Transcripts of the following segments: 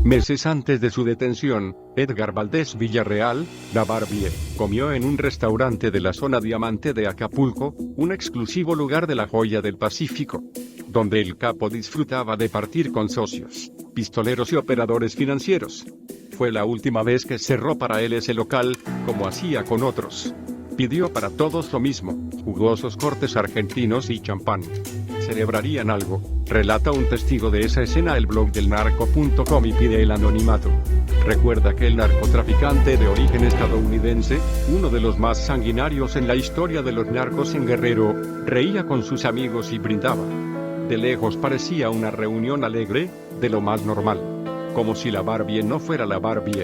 Meses antes de su detención, Edgar Valdés Villarreal, la Barbie, comió en un restaurante de la zona Diamante de Acapulco, un exclusivo lugar de la joya del Pacífico, donde el capo disfrutaba de partir con socios, pistoleros y operadores financieros. Fue la última vez que cerró para él ese local, como hacía con otros. Pidió para todos lo mismo, jugosos cortes argentinos y champán. Celebrarían algo, relata un testigo de esa escena el blog del narco.com y pide el anonimato. Recuerda que el narcotraficante de origen estadounidense, uno de los más sanguinarios en la historia de los narcos en Guerrero, reía con sus amigos y brindaba. De lejos parecía una reunión alegre, de lo más normal. Como si la Barbie no fuera la Barbie.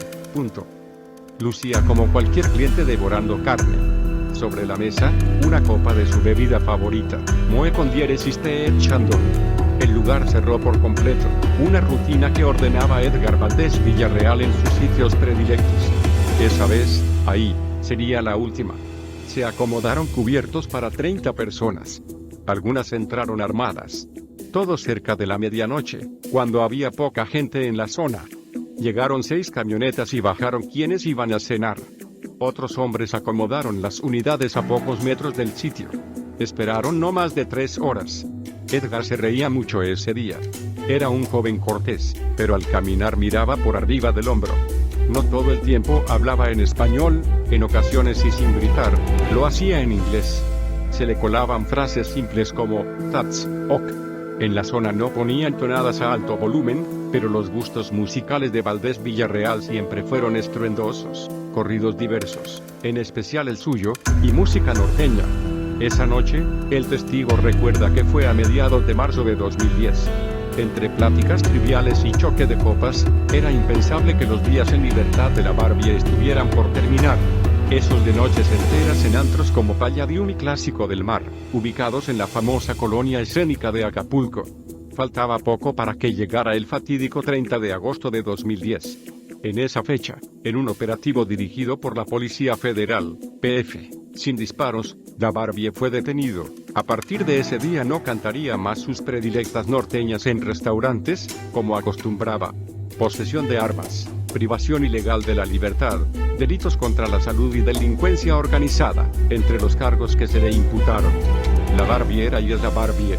Lucía como cualquier cliente devorando carne. Sobre la mesa, una copa de su bebida favorita, Moe con diéresis té echando. El lugar cerró por completo, una rutina que ordenaba Edgar Valdés Villarreal en sus sitios predilectos. Esa vez, ahí, sería la última. Se acomodaron cubiertos para 30 personas. Algunas entraron armadas. Todo cerca de la medianoche, cuando había poca gente en la zona. Llegaron 6 camionetas y bajaron quienes iban a cenar. Otros hombres acomodaron las unidades a pocos metros del sitio. Esperaron no más de 3 horas. Edgar se reía mucho ese día. Era un joven cortés, pero al caminar miraba por arriba del hombro. No todo el tiempo hablaba en español, en ocasiones y sin gritar, lo hacía en inglés. Se le colaban frases simples como, "That's ok". En la zona no ponían tonadas a alto volumen, pero los gustos musicales de Valdés Villarreal siempre fueron estruendosos, corridos diversos, en especial el suyo, y música norteña. Esa noche, el testigo recuerda que fue a mediados de marzo de 2010. Entre pláticas triviales y choque de copas, era impensable que los días en libertad de la Barbie estuvieran por terminar. Esos de noches enteras en antros como Palladium y Clásico del Mar, ubicados en la famosa colonia escénica de Acapulco. Faltaba poco para que llegara el fatídico 30 de agosto de 2010. En esa fecha, en un operativo dirigido por la Policía Federal, PF, sin disparos, la Barbie fue detenido. A partir de ese día no cantaría más sus predilectas norteñas en restaurantes, como acostumbraba. Posesión de armas, privación ilegal de la libertad, delitos contra la salud y delincuencia organizada, entre los cargos que se le imputaron. La Barbie era y es la Barbie.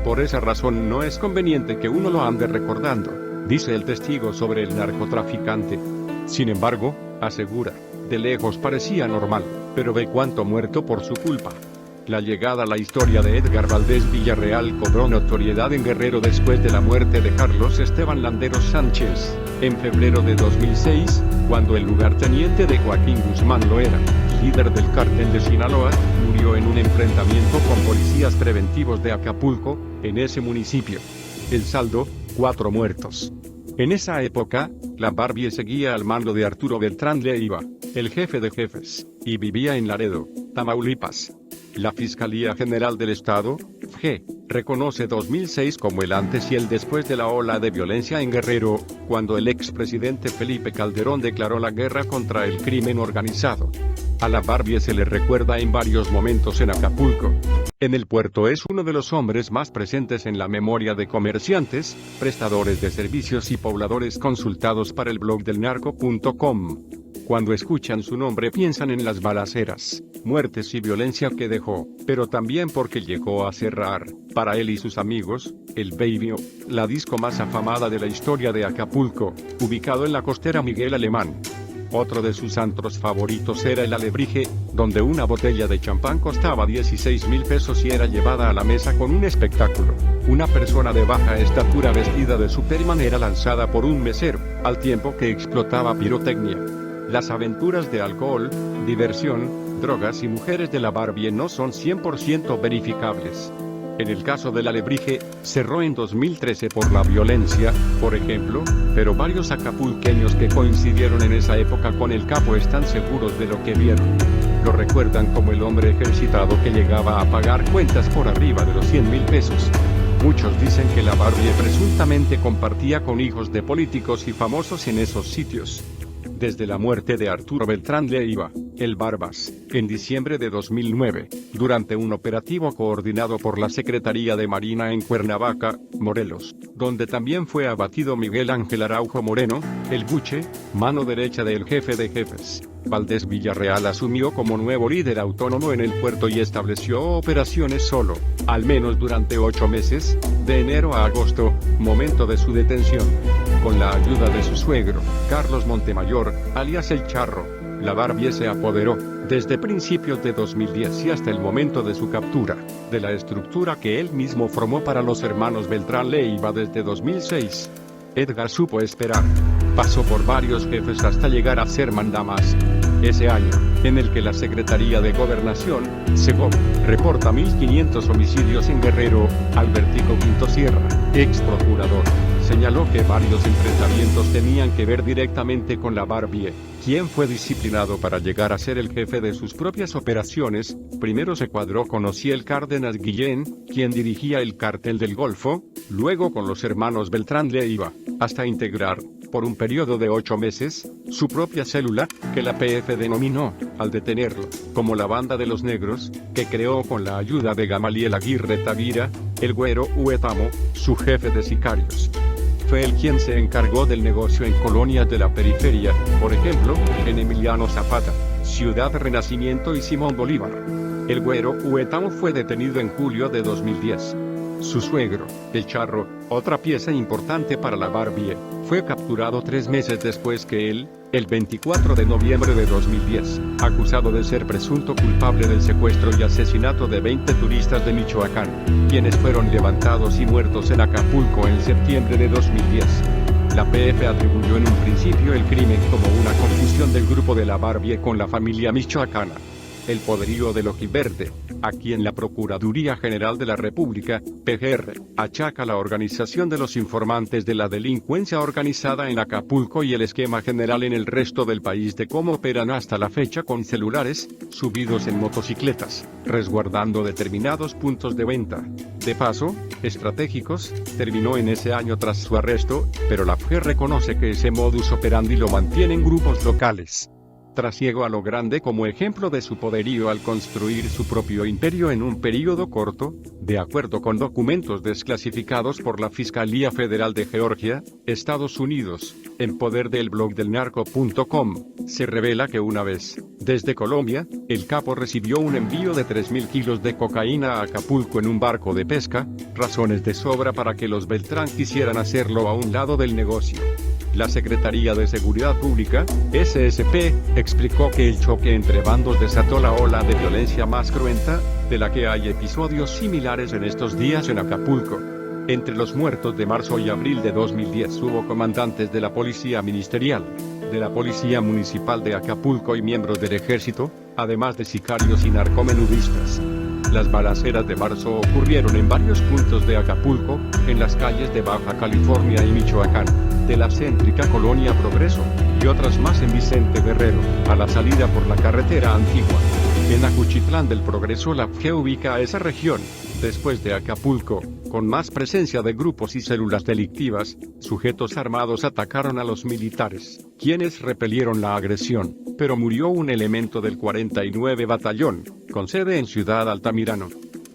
Por esa razón no es conveniente que uno lo ande recordando, dice el testigo sobre el narcotraficante. Sin embargo, asegura, de lejos parecía normal, pero ve cuánto muerto por su culpa. La llegada a la historia de Edgar Valdés Villarreal cobró notoriedad en Guerrero después de la muerte de Carlos Esteban Landeros Sánchez, en febrero de 2006, cuando el lugarteniente de Joaquín Guzmán Loera, líder del cártel de Sinaloa, murió en un enfrentamiento con policías preventivos de Acapulco, en ese municipio. El saldo, 4 muertos. En esa época, la Barbie seguía al mando de Arturo Beltrán Leiva, el jefe de jefes, y vivía en Laredo, Tamaulipas. La Fiscalía General del Estado, FG, reconoce 2006 como el antes y el después de la ola de violencia en Guerrero, cuando el expresidente Felipe Calderón declaró la guerra contra el crimen organizado. A la Barbie se le recuerda en varios momentos en Acapulco. En el puerto es uno de los hombres más presentes en la memoria de comerciantes, prestadores de servicios y pobladores consultados para el blog del narco.com. Cuando escuchan su nombre piensan en las balaceras, muertes y violencia que dejó, pero también porque llegó a cerrar, para él y sus amigos, el Baby O, la disco más afamada de la historia de Acapulco, ubicado en la costera Miguel Alemán. Otro de sus antros favoritos era el Alebrije, donde una botella de champán costaba 16,000 pesos y era llevada a la mesa con un espectáculo. Una persona de baja estatura vestida de Superman era lanzada por un mesero, al tiempo que explotaba pirotecnia. Las aventuras de alcohol, diversión, drogas y mujeres de la Barbie no son 100% verificables. En el caso del Alebrije, cerró en 2013 por la violencia, por ejemplo, pero varios acapulqueños que coincidieron en esa época con el capo están seguros de lo que vieron. Lo recuerdan como el hombre ejercitado que llegaba a pagar cuentas por arriba de los 100,000 pesos. Muchos dicen que la Barbie presuntamente compartía con hijos de políticos y famosos en esos sitios. Desde la muerte de Arturo Beltrán Leiva, el Barbas, en diciembre de 2009, durante un operativo coordinado por la Secretaría de Marina en Cuernavaca, Morelos, donde también fue abatido Miguel Ángel Araujo Moreno, el Buche, mano derecha del jefe de jefes. Valdés Villarreal asumió como nuevo líder autónomo en el puerto y estableció operaciones solo, al menos durante 8 meses, de enero a agosto, momento de su detención. Con la ayuda de su suegro, Carlos Montemayor, alias El Charro, la Barbie se apoderó, desde principios de 2010 y hasta el momento de su captura, de la estructura que él mismo formó para los hermanos Beltrán Leiva desde 2006. Edgar supo esperar. Pasó por varios jefes hasta llegar a ser mandamás. Ese año, en el que la Secretaría de Gobernación, Segov, reporta 1.500 homicidios en Guerrero, Albertico Quinto Sierra, ex procurador, señaló que varios enfrentamientos tenían que ver directamente con la Barbie, quien fue disciplinado para llegar a ser el jefe de sus propias operaciones. Primero se cuadró con Ociel Cárdenas Guillén, quien dirigía el Cártel del Golfo, luego con los hermanos Beltrán Leiva, hasta integrar, por un periodo de 8 meses, su propia célula, que la PF denominó, al detenerlo, como la Banda de los Negros, que creó con la ayuda de Gamaliel Aguirre Tavira, el Güero Huetamo, su jefe de sicarios. Fue él quien se encargó del negocio en colonias de la periferia, por ejemplo, en Emiliano Zapata, Ciudad Renacimiento y Simón Bolívar. El Güero Huetamo fue detenido en julio de 2010. Su suegro, El Charro, otra pieza importante para la Barbie, fue capturado 3 meses después que él, el 24 de noviembre de 2010, acusado de ser presunto culpable del secuestro y asesinato de 20 turistas de Michoacán, quienes fueron levantados y muertos en Acapulco en septiembre de 2010. La PF atribuyó en un principio el crimen como una confusión del grupo de la Barbie con la familia michoacana. El poderío del Ojiverde, a quien la Procuraduría General de la República, PGR, achaca la organización de los informantes de la delincuencia organizada en Acapulco y el esquema general en el resto del país de cómo operan hasta la fecha con celulares, subidos en motocicletas, resguardando determinados puntos de venta. De paso, estratégicos, terminó en ese año tras su arresto, pero la PGR reconoce que ese modus operandi lo mantienen grupos locales. Trasiego a lo grande como ejemplo de su poderío al construir su propio imperio en un periodo corto, de acuerdo con documentos desclasificados por la Fiscalía Federal de Georgia, Estados Unidos, en poder del blog del narco.com, se revela que una vez, desde Colombia, el capo recibió un envío de 3.000 kilos de cocaína a Acapulco en un barco de pesca, razones de sobra para que los Beltrán quisieran hacerlo a un lado del negocio. La Secretaría de Seguridad Pública, SSP, explicó que el choque entre bandos desató la ola de violencia más cruenta, de la que hay episodios similares en estos días en Acapulco. Entre los muertos de marzo y abril de 2010 hubo comandantes de la Policía Ministerial, de la Policía Municipal de Acapulco y miembros del Ejército, además de sicarios y narcomenudistas. Las balaceras de marzo ocurrieron en varios puntos de Acapulco, en las calles de Baja California y Michoacán, de la céntrica Colonia Progreso, y otras más en Vicente Guerrero, a la salida por la carretera antigua. En Ajuchitlán del Progreso la PGE ubica a esa región, después de Acapulco, con más presencia de grupos y células delictivas. Sujetos armados atacaron a los militares, quienes repelieron la agresión, pero murió un elemento del 49 Batallón, con sede en Ciudad Altamirano,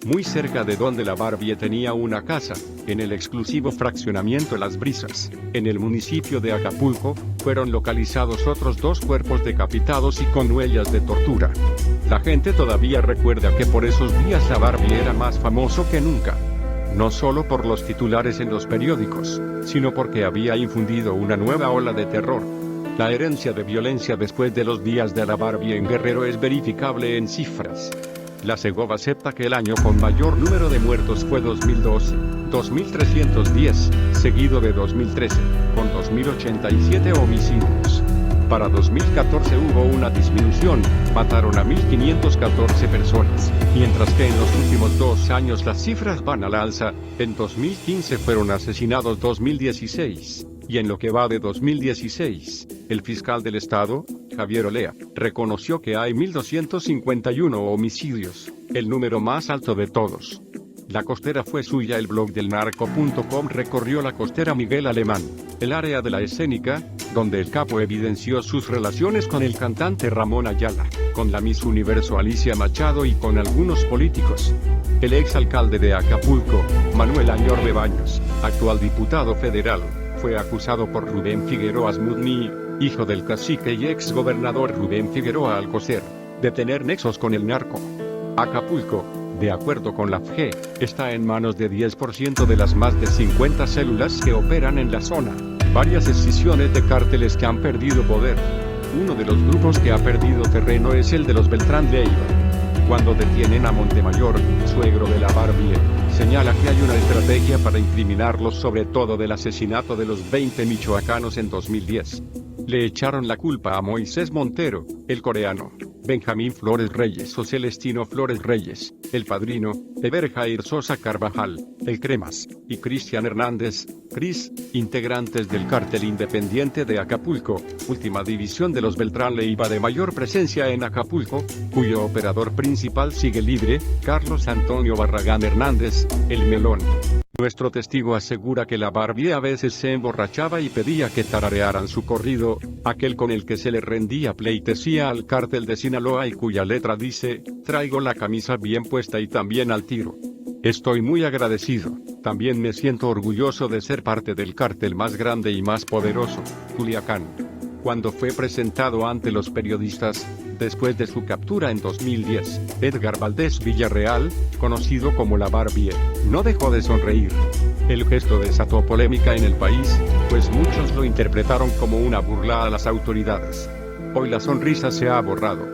muy cerca de donde la Barbie tenía una casa, en el exclusivo fraccionamiento Las Brisas, en el municipio de Acapulco, fueron localizados otros 2 cuerpos decapitados y con huellas de tortura. La gente todavía recuerda que por esos días la Barbie era más famoso que nunca. No solo por los titulares en los periódicos, sino porque había infundido una nueva ola de terror. La herencia de violencia después de los días de la Barbie en Guerrero es verificable en cifras. La Segov acepta que el año con mayor número de muertos fue 2012, 2.310, seguido de 2013, con 2.087 homicidios. Para 2014 hubo una disminución, mataron a 1.514 personas, mientras que en los últimos 2 años las cifras van al alza. En 2015 fueron asesinados 2.016, y en lo que va de 2016, el fiscal del estado, Javier Olea, reconoció que hay 1.251 homicidios, el número más alto de todos. La costera fue suya. El blog del narco.com recorrió la costera Miguel Alemán. el área de la escénica, donde el capo evidenció sus relaciones con el cantante Ramón Ayala, con la Miss Universo Alicia Machado y con algunos políticos. El exalcalde de Acapulco, Manuel Añorbe Baños, actual diputado federal, fue acusado por Rubén Figueroa Smudny, hijo del cacique y exgobernador Rubén Figueroa Alcocer, de tener nexos con el narco. Acapulco, de acuerdo con la FGE, está en manos de 10% de las más de 50 células que operan en la zona. Varias escisiones de cárteles que han perdido poder. Uno de los grupos que ha perdido terreno es el de los Beltrán Leiva. Cuando detienen a Montemayor, suegro de la Barbie, señala que hay una estrategia para incriminarlos, sobre todo del asesinato de los 20 michoacanos en 2010. Le echaron la culpa a Moisés Montero, el coreano, Benjamín Flores Reyes o Celestino Flores Reyes, el padrino, Eber Jair Sosa Carvajal, el Cremas, y Cristian Hernández, Cris, integrantes del cártel independiente de Acapulco, última división de los Beltrán Leiva de mayor presencia en Acapulco, cuyo operador principal sigue libre, Carlos Antonio Barragán Hernández, el Melón. Nuestro testigo asegura que la Barbie a veces se emborrachaba y pedía que tararearan su corrido, aquel con el que se le rendía pleitesía al cártel de Sinaloa y cuya letra dice: traigo la camisa bien puesta y también al tiro. Estoy muy agradecido, también me siento orgulloso de ser parte del cártel más grande y más poderoso, Culiacán. Cuando fue presentado ante los periodistas, después de su captura en 2010, Edgar Valdés Villarreal, conocido como la Barbie, no dejó de sonreír. El gesto desató polémica en el país, pues muchos lo interpretaron como una burla a las autoridades. Hoy la sonrisa se ha borrado.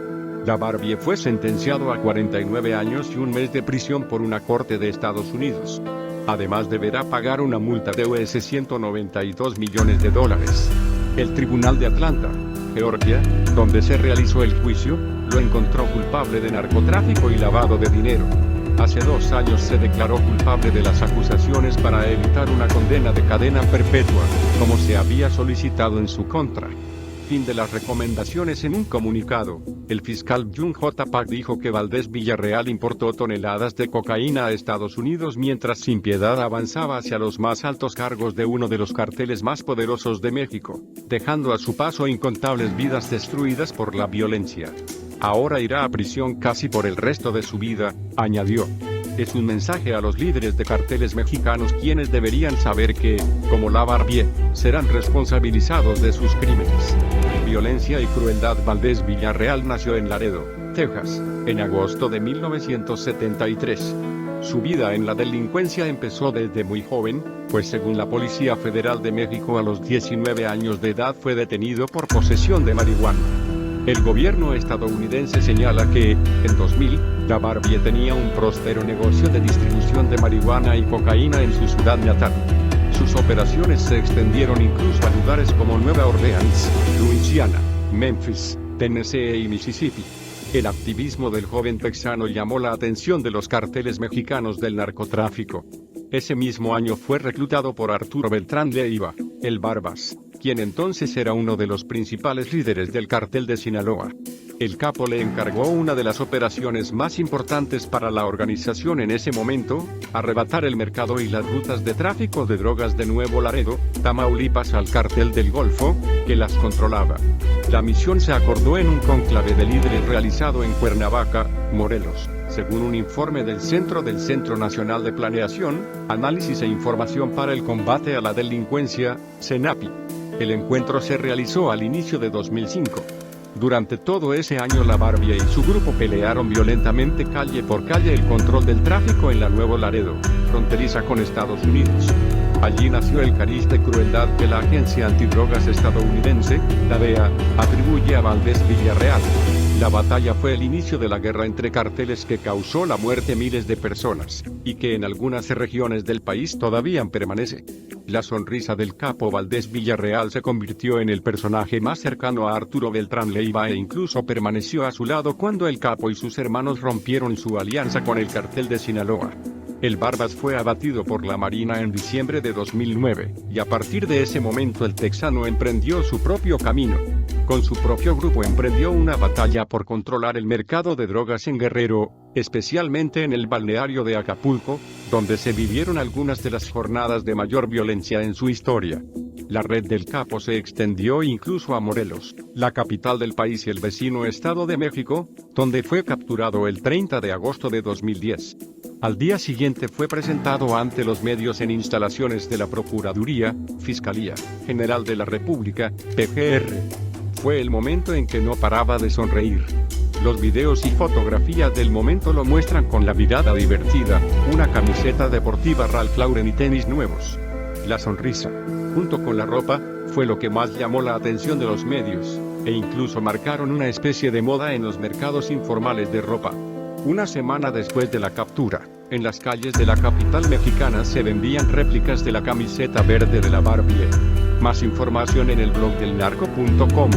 La Barbie fue sentenciado a 49 años y un mes de prisión por una corte de Estados Unidos. Además deberá pagar una multa de US $192 millones. El Tribunal de Atlanta, Georgia, donde se realizó el juicio, lo encontró culpable de narcotráfico y lavado de dinero. Hace 2 años se declaró culpable de las acusaciones para evitar una condena de cadena perpetua, como se había solicitado en su contra. Fin de las recomendaciones. En un comunicado, el fiscal Jun J. Pak dijo que Valdés Villarreal importó toneladas de cocaína a Estados Unidos mientras sin piedad avanzaba hacia los más altos cargos de uno de los carteles más poderosos de México, dejando a su paso incontables vidas destruidas por la violencia. Ahora irá a prisión casi por el resto de su vida, añadió. Es un mensaje a los líderes de carteles mexicanos, quienes deberían saber que, como la Barbie, serán responsabilizados de sus crímenes. Violencia y crueldad. Valdés Villarreal nació en Laredo, Texas, en agosto de 1973. Su vida en la delincuencia empezó desde muy joven, pues según la Policía Federal de México a los 19 años de edad fue detenido por posesión de marihuana. El gobierno estadounidense señala que, en 2000, la Barbie tenía un próspero negocio de distribución de marihuana y cocaína en su ciudad natal. Sus operaciones se extendieron incluso a lugares como Nueva Orleans, Luisiana, Memphis, Tennessee y Mississippi. El activismo del joven texano llamó la atención de los carteles mexicanos del narcotráfico. Ese mismo año fue reclutado por Arturo Beltrán Leiva, el Barbas, quien entonces era uno de los principales líderes del cartel de Sinaloa. El capo le encargó una de las operaciones más importantes para la organización en ese momento: arrebatar el mercado y las rutas de tráfico de drogas de Nuevo Laredo, Tamaulipas al cartel del Golfo, que las controlaba. La misión se acordó en un cónclave de líderes realizado en Cuernavaca, Morelos, según un informe del Centro Nacional de Planeación, Análisis e Información para el Combate a la Delincuencia, CENAPI. El encuentro se realizó al inicio de 2005. Durante todo ese año la Barbie y su grupo pelearon violentamente calle por calle el control del tráfico en la Nuevo Laredo, fronteriza con Estados Unidos. Allí nació el cariz de crueldad que la agencia antidrogas estadounidense, la DEA, atribuye a Valdés Villarreal. La batalla fue el inicio de la guerra entre carteles que causó la muerte de miles de personas, y que en algunas regiones del país todavía permanece. La sonrisa del capo Valdés Villarreal se convirtió en el personaje más cercano a Arturo Beltrán Leiva e incluso permaneció a su lado cuando el capo y sus hermanos rompieron su alianza con el cartel de Sinaloa. El Barbas fue abatido por la Marina en diciembre de 2009, y a partir de ese momento el texano emprendió su propio camino. Con su propio grupo emprendió una batalla por controlar el mercado de drogas en Guerrero, especialmente en el balneario de Acapulco, donde se vivieron algunas de las jornadas de mayor violencia en su historia. La red del Capo se extendió incluso a Morelos, la capital del país y el vecino Estado de México, donde fue capturado el 30 de agosto de 2010. Al día siguiente fue presentado ante los medios en instalaciones de la Procuraduría, Fiscalía General de la República, PGR. Fue el momento en que no paraba de sonreír. Los videos y fotografías del momento lo muestran con la mirada divertida, una camiseta deportiva Ralph Lauren y tenis nuevos. La sonrisa, junto con la ropa, fue lo que más llamó la atención de los medios, e incluso marcaron una especie de moda en los mercados informales de ropa. Una semana después de la captura, en las calles de la capital mexicana se vendían réplicas de la camiseta verde de la Barbie. Más información en el blog del narco.com.